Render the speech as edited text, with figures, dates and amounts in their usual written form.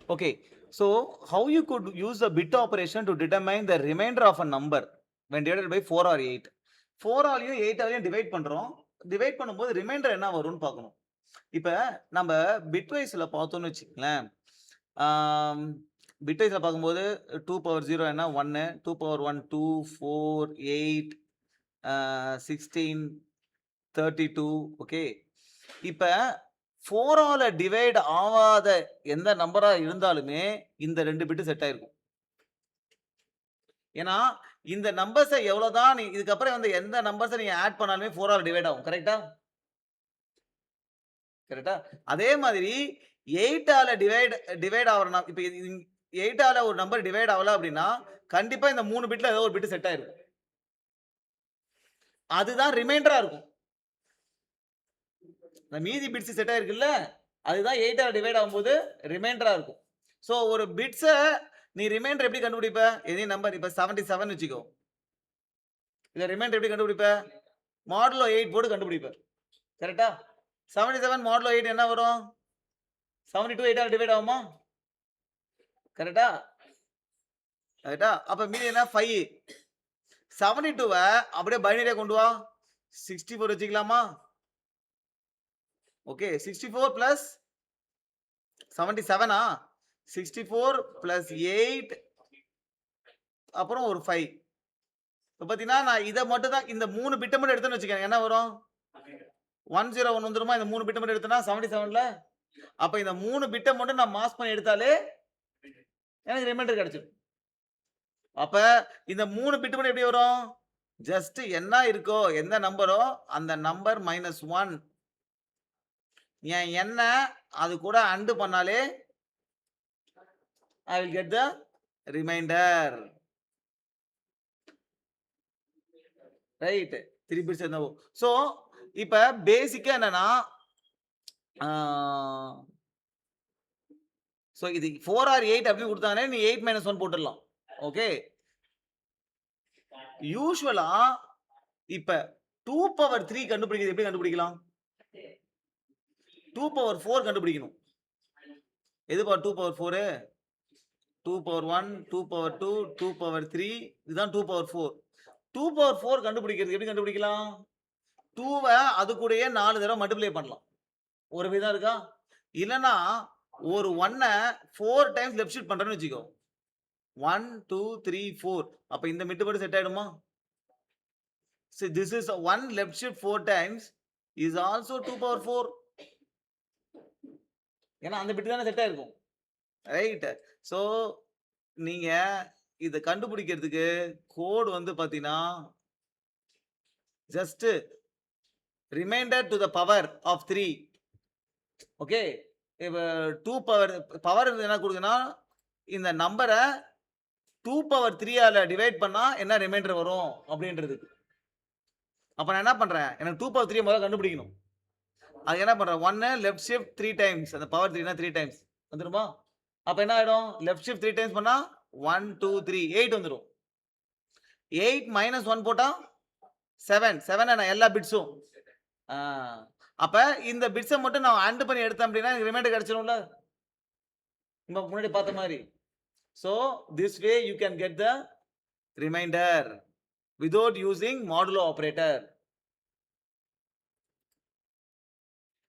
Okay, so how you could use the bit operation to determine the remainder of a number when divided by 4 or 8? 4 ஆலையும் 8 ஆலையும் divide பண்றோம். Divide பண்ணும்போது reminder என்ன வரும்னு பார்க்கணும். இப்ப நம்ம பிட்வைஸ்ல பார்த்தோம்னு வச்சுக்கங்களேன். ஆம் பிட்வைஸ்ல பார்க்கும்போது 2 பவர் 0 என்ன 1, 2 பவர் 1 2, 4, 8, 16, 32. ஓகே. இப்ப 4 ஆல டிவைட் ஆவாத எந்த நம்பரா இருந்தாலுமே, இந்த 2 பிட் செட் ஆயிருக்கும். ஏன்னா, இந்த நம்பர்ஸ எவ்வளோதான் இதுக்கப்புறம் வந்து எந்த நம்பர்ஸ நீங்க ஆட் பண்ணாலுமே 4 ஆல டிவைட் ஆகும். கரெக்ட்டா? கரெக்ட்டா? அதே மாதிரி 8 ஆல டிவைட் ஆவற இப்ப 8 ஆல ஒரு நம்பர் டிவைட் ஆவல அப்டின்னா, கண்டிப்பா இந்த 3 பிட்ல ஏதோ ஒரு பிட் செட் ஆயிருக்கும். அதுதான் ரிமைண்டரா இருக்கும். இந்த மீதி பிட்ஸ் செட் ஆயிருக்குல்ல, அதுதான் 8 ஆல டிவைட் ஆகும்போது ரிமைண்டரா இருக்கும். ஸோ ஒரு பிட்ஸ நீ ரிமைண்டர் எப்படி கண்டுபிடிப்ப? எனி நம்பர் இப்ப 77 வச்சுக்கோ. இத ரிமைண்டர் எப்படி கண்டுபிடிப்ப? மாடுலோ 8 போட்டு கண்டுபிடிப்ப. கரெக்ட்டா? 77 மாடுலோ 8 என்ன வரும்? 72 8 ஆல டிவைட் ஆகுமா? கரெக்ட்டா? கரெக்ட்டா? அப்ப மீதி என்ன 5. 72வ அப்படியே பைனரியா கொண்டு வா. 64 வச்சுக்கலாமா? ஓகே. 64 பிளஸ் 77ஆ? 64 பிளஸ் 8 அப்புறம் ஒரு 5. இப்ப பார்த்தீங்கன்னா, நான் இத மட்டும் தான் இந்த 3 பிட்ட மட்டும் எடுத்தேன்னு வச்சுக்கங்க. என்ன வரும்? 101 வந்துருமா? இந்த 3 பிட்ட மட்டும் எடுத்தேன்னா 77ல? அப்ப இந்த 3 பிட்ட மட்டும் நான் மாஸ்க் பண்ணி எடுத்தாலே எனக்கு ரிமைண்டர் கிடைச்சிடும். அப்ப இந்த 3 பிட் மட்டும் எப்படி வரும்? ஜஸ்ட் என்ன இருக்கோ, எந்த நம்பரோ அந்த நம்பர் -1 என் எண்ண அது கூட அண்ட் பண்ணாலே I will get the remainder. Right. 3 bits என்னவோ. ஸோ, இப்ப பேசிக்கா என்னன்னா, ஆ ஸோ இது 4 ஆர் 8 அப்படி குடுத்தாங்கன்னா, நீ 8 - 1 போட்டுறலாம். ஓகே. யூசுவலா இப்ப 2 பவர் 3 கண்டுபிடிக்கிறது எப்படி கண்டுபிடிக்கலாம்? 2 பவர் 4 கண்டுபிடிக்கணும். எதுப்பா 2 பவர் 4? 2 பவர் 1, 2 பவர் 2, 2 பவர் 3 இதுதான் 2 பவர் 4. 2 பவர் 4 கண்டுபிடிக்கிறதுக்கு எப்படி கண்டுபிடிக்கலாம்? 2வ அது கூடயே 4 தடவ மல்டிப்ளை பண்ணலாம். ஒரு விதம் இருக்கா? இல்லன்னா ஒரு 1 4 டைம்ஸ் லெஃப்ட் ஷிஃப்ட் பண்றேன்னு வச்சுக்கோ. 1, 2, 3, 4 அப்ப இந்த மிட் மட்டும் செட் ஆயிடுமா? See this is 1 left shift 4 times is also 2 power 4. ஏன்னா அந்த பிட் தானே செட் ஆயிருக்கும். ரைட். ஸோ நீங்க இத கண்டுபிடிக்கிறதுக்கு கோட் வந்து பார்த்தீங்கன்னா, just reminder to the power of 3. Okay. இப்ப 2 பவர் என்ன குடுக்குன்னா, இந்த நம்பர 2 பவர் 3 ஆல டிவைட் பண்ணா என்ன ரிமைண்டர் வரும் அப்படின்றதுக்கு. அப்ப நான் என்ன பண்றேன்? எனக்கு 2 பவர் 3 முதல்ல கண்டுபிடிக்கணும். அது என்ன பண்றேன்? 1 லெஃப்ட் ஷிஃப்ட் 3 டைம்ஸ். அந்த பவர் 3னா 3 டைம்ஸ் வந்துருமா? அப்ப என்ன ஆயிடும்? லெஃப்ட் ஷிஃப்ட் 3 டைம்ஸ் பண்ணா 1, 2, 3 8 வந்துரும். 8 - 1 போட்டா 7. 7 என்ன எல்லா பிட்ஸும். ஆ. அப்ப இந்த பிட்ஸ மட்டும் நான் ஆட் பண்ணி எடுத்தேன் அப்படின்னா எனக்கு ரிமைண்டர் கிடைச்சிரும்ல? நம்ம முன்னாடி பார்த்த மாரி. So this way you can get the remainder without using modulo operator.